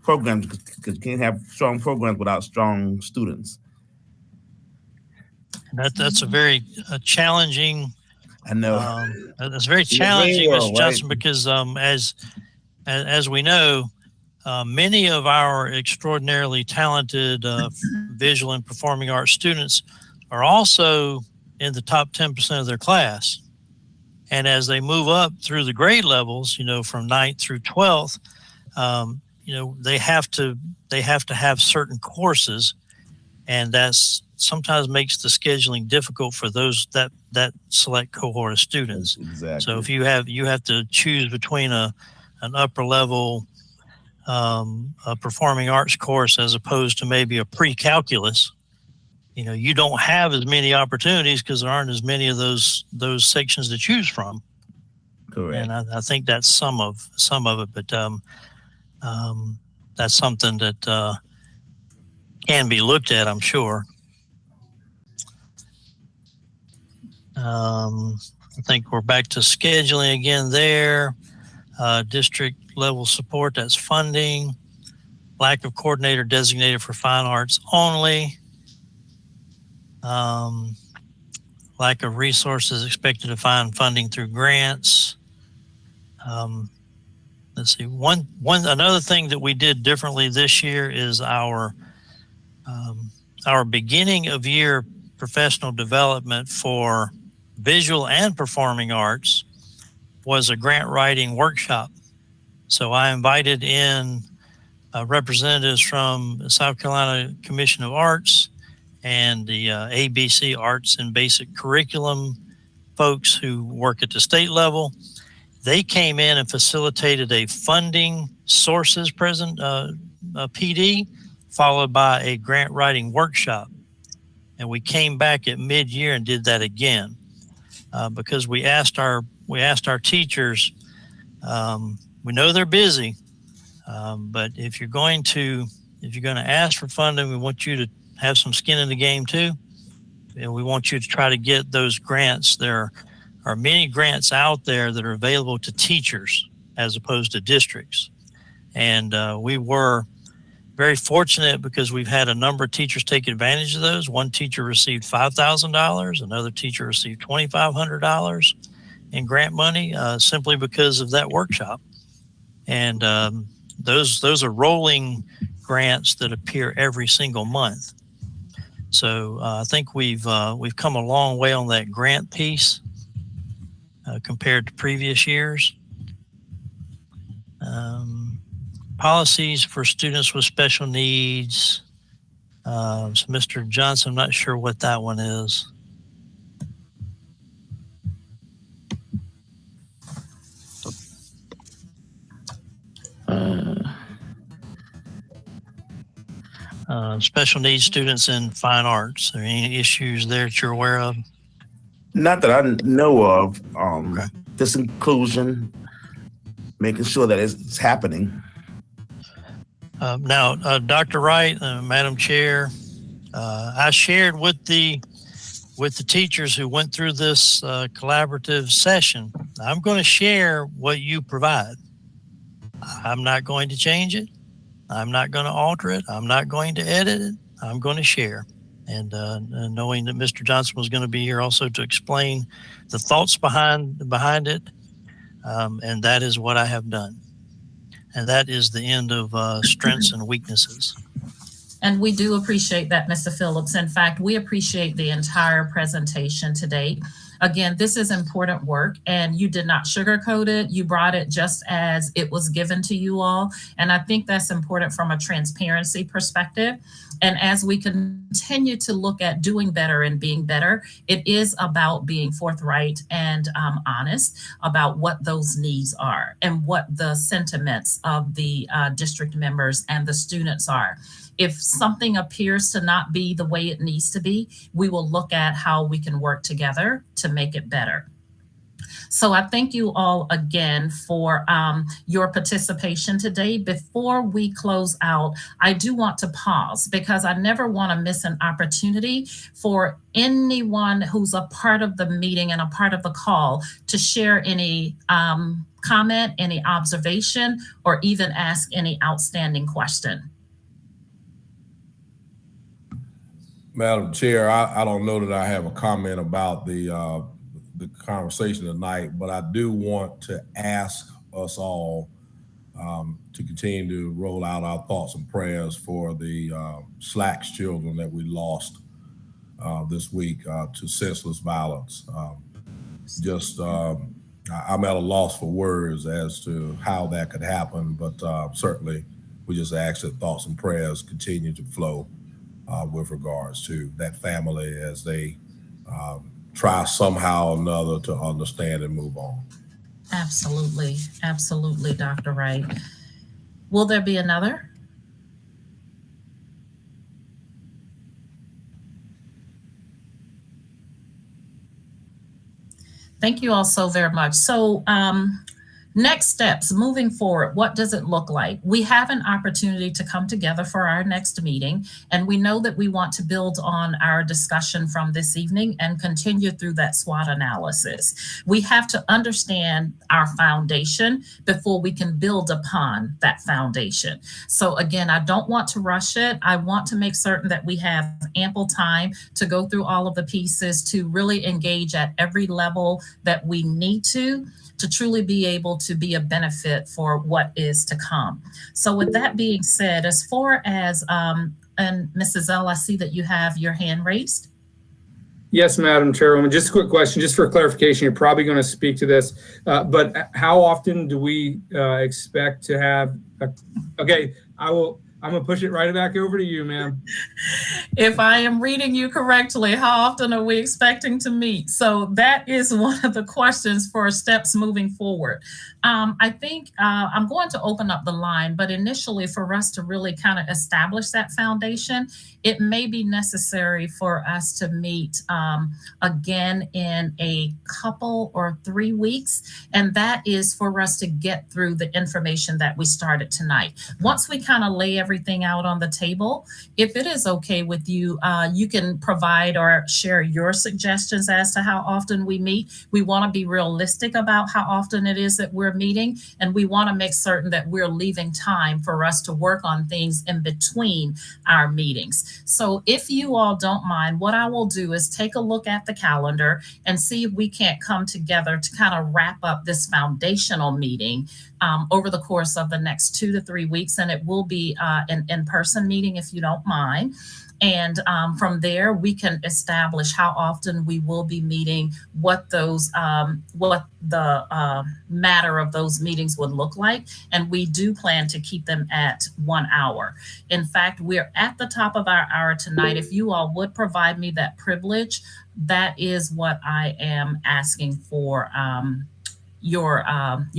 programs, because you can't have strong programs without strong students. That's a very challenging. I know. That's very challenging, Mr. Johnson, right? because as we know, many of our extraordinarily talented visual and performing arts students are also in the top 10% of their class. And as they move up through the grade levels, from 9th through 12th, they have to have certain courses, and that's sometimes makes the scheduling difficult for that select cohort of students. Exactly. So if you have to choose between an upper level a performing arts course as opposed to maybe a pre-calculus, you don't have as many opportunities because there aren't as many of those sections to choose from. Correct. And I think that's some of it, but that's something that can be looked at, I'm sure. I think we're back to scheduling again there. District level support, that's funding. Lack of coordinator designated for fine arts only. Lack of resources expected to find funding through grants. Let's see. Another thing that we did differently this year is our beginning of year professional development for visual and performing arts was a grant writing workshop. So I invited in representatives from the South Carolina Commission of Arts and the ABC Arts and Basic Curriculum folks who work at the state level. They came in and facilitated a funding sources PD, followed by a grant writing workshop. And we came back at mid-year and did that again because we asked our teachers. We know they're busy, but if you're going to ask for funding, we want you to have some skin in the game too. and we want you to try to get those grants. There are many grants out there that are available to teachers as opposed to districts. And we were very fortunate because we've had a number of teachers take advantage of those. One teacher received $5,000, another teacher received $2,500 in grant money simply because of that workshop. And those are rolling grants that appear every single month. So I think we've come a long way on that grant piece compared to previous years. Policies for students with special needs. So Mr. Johnson, I'm not sure what that one is. Special needs students in fine arts. Are there any issues there that you're aware of? Not that I know of. Okay. This inclusion, making sure that it's happening. Now, Dr. Wright, Madam Chair, I shared with the teachers who went through this collaborative session. I'm going to share what you provide. I'm not going to change it. I'm not going to alter it. I'm not going to edit it. I'm going to share. And knowing that Mr. Johnson was going to be here also to explain the thoughts behind it, and that is what I have done. And that is the end of strengths and weaknesses. And we do appreciate that, Mr. Phillips. In fact, we appreciate the entire presentation today. Again, this is important work, and you did not sugarcoat it. You brought it just as it was given to you all. And I think that's important from a transparency perspective. And as we continue to look at doing better and being better, it is about being forthright and honest about what those needs are and what the sentiments of the district members and the students are. If something appears to not be the way it needs to be, we will look at how we can work together to make it better. So I thank you all again for your participation today. Before we close out, I do want to pause because I never want to miss an opportunity for anyone who's a part of the meeting and a part of the call to share any comment, any observation, or even ask any outstanding question. Madam Chair, I don't know that I have a comment about the conversation tonight, but I do want to ask us all to continue to roll out our thoughts and prayers for the Slacks children that we lost this week to senseless violence. I'm at a loss for words as to how that could happen, but certainly we just ask that thoughts and prayers continue to flow with regards to that family as they try somehow or another to understand and move on. Absolutely. Absolutely, Dr. Wright. Will there be another? Thank you all so very much. So next steps moving forward, what does it look like? We have an opportunity to come together for our next meeting, and we know that we want to build on our discussion from this evening and continue through that SWOT analysis. We have to understand our foundation before we can build upon that foundation. So again, I don't want to rush it. I want to make certain that we have ample time to go through all of the pieces to really engage at every level that we need to truly be able to be a benefit for what is to come. So with that being said, as far as, and Mrs. L, I see that you have your hand raised. Yes, Madam Chairwoman, just a quick question, just for clarification, you're probably going to speak to this, but how often do we expect to have, okay, I'm going to push it right back over to you, ma'am. If I am reading you correctly, how often are we expecting to meet? So that is one of the questions for steps moving forward. I think I'm going to open up the line, but initially for us to really kind of establish that foundation, it may be necessary for us to meet again in a couple or 3 weeks. And that is for us to get through the information that we started tonight. Once we kind of lay everything out on the table, if it is okay with you, you can provide or share your suggestions as to how often we meet. We want to be realistic about how often it is that we're meeting, and we want to make certain that we're leaving time for us to work on things in between our meetings. So if you all don't mind, what I will do is take a look at the calendar and see if we can't come together to kind of wrap up this foundational meeting over the course of the next 2 to 3 weeks. And it will be an in-person meeting if you don't mind. And from there, we can establish how often we will be meeting, what those, what the matter of those meetings would look like. And we do plan to keep them at 1 hour. In fact, we're at the top of our hour tonight. If you all would provide me that privilege, that is what I am asking for your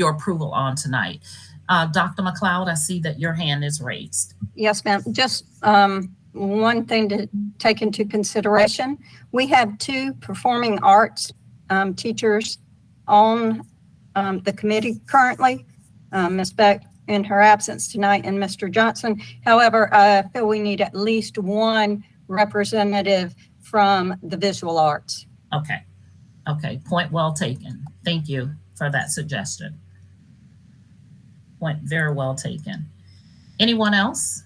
approval on tonight. Dr. McLeod, I see that your hand is raised. Yes, ma'am. Just one thing to take into consideration. We have 2 performing arts teachers on the committee currently, Ms. Beck in her absence tonight and Mr. Johnson. However, I feel we need at least 1 representative from the visual arts. Okay. Okay. Point well taken. Thank you for that suggestion. Point very well taken. Anyone else?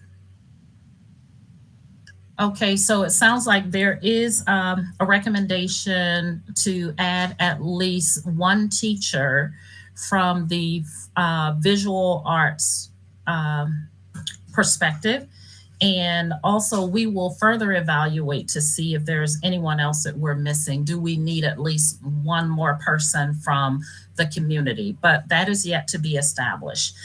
Okay, so it sounds like there is a recommendation to add at least 1 teacher from the visual arts perspective. And also we will further evaluate to see if there's anyone else that we're missing. Do we need at least 1 more person from the community? But that is yet to be established.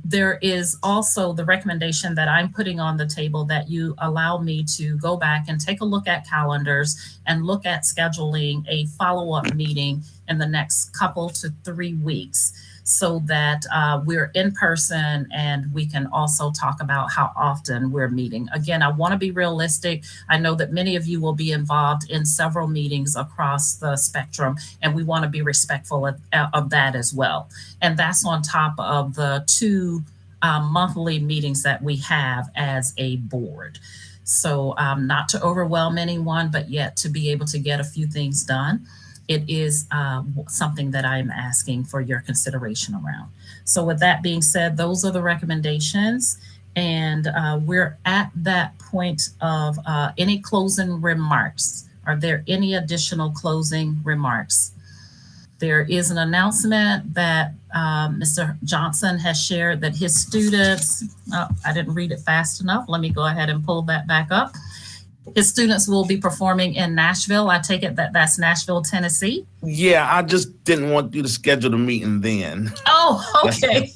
There is also the recommendation that I'm putting on the table that you allow me to go back and take a look at calendars and look at scheduling a follow-up meeting in the next couple to 3 weeks, so that we're in person and we can also talk about how often we're meeting. Again, I want to be realistic. I know that many of you will be involved in several meetings across the spectrum, and we want to be respectful of that as well. And that's on top of the 2 monthly meetings that we have as a board. So not to overwhelm anyone, but yet to be able to get a few things done. It is something that I'm asking for your consideration around. So with that being said, those are the recommendations. And we're at that point of any closing remarks. Are there any additional closing remarks? There is an announcement that Mr. Johnson has shared that his students, I didn't read it fast enough. Let me go ahead and pull that back up. His students will be performing in Nashville. I take it that that's Nashville, Tennessee. Yeah, I just didn't want you to schedule the meeting then. Oh, okay.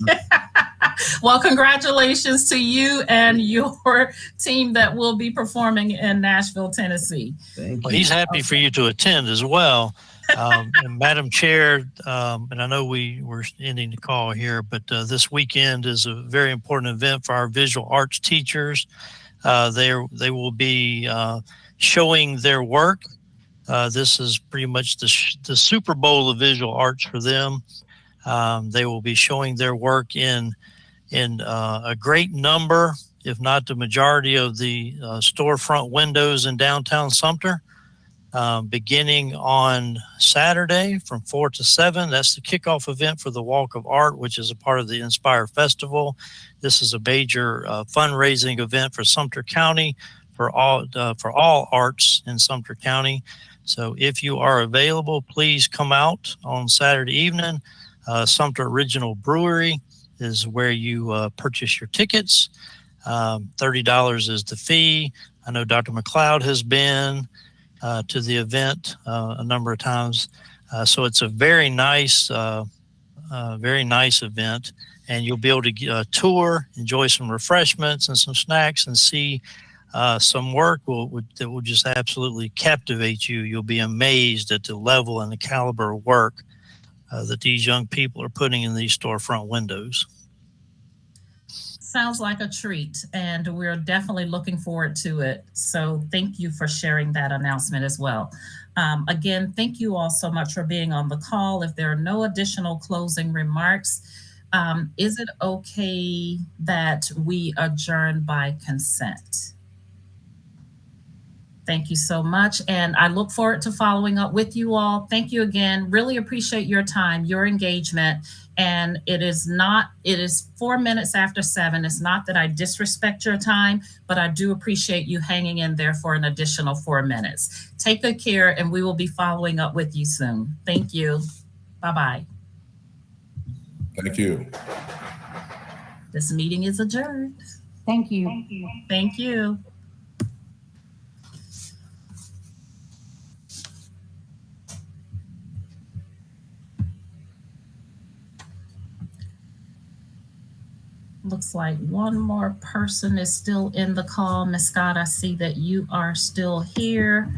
Well, congratulations to you and your team that will be performing in Nashville, Tennessee. Thank you. Well, he's happy for you to attend as well. And Madam Chair, and I know we're ending the call here, but this weekend is a very important event for our visual arts teachers. They will be showing their work. This is pretty much the Super Bowl of visual arts for them. They will be showing their work in a great number, if not the majority of the storefront windows in downtown Sumter, beginning on Saturday from 4 to 7. That's the kickoff event for the Walk of Art, which is a part of the Inspire Festival. This is a major fundraising event for Sumter County for all arts in Sumter County. So if you are available, please come out on Saturday evening. Sumter Original Brewery is where you purchase your tickets. $30 is the fee. I know Dr. McLeod has been to the event a number of times. So it's a very nice event, and you'll be able to tour, enjoy some refreshments and some snacks, and see some work that will just absolutely captivate you. You'll be amazed at the level and the caliber of work that these young people are putting in these storefront windows. Sounds like a treat, and we're definitely looking forward to it. So thank you for sharing that announcement as well. Again, thank you all so much for being on the call. If there are no additional closing remarks, is it okay that we adjourn by consent? Thank you so much. And I look forward to following up with you all. Thank you again. Really appreciate your time, your engagement. And it is 4 minutes after 7. It's not that I disrespect your time, but I do appreciate you hanging in there for an additional 4 minutes. Take good care, and we will be following up with you soon. Thank you. Bye-bye. Thank you. This meeting is adjourned. Thank you. Thank you. Looks like one more person is still in the call. Ms. Scott, I see that you are still here.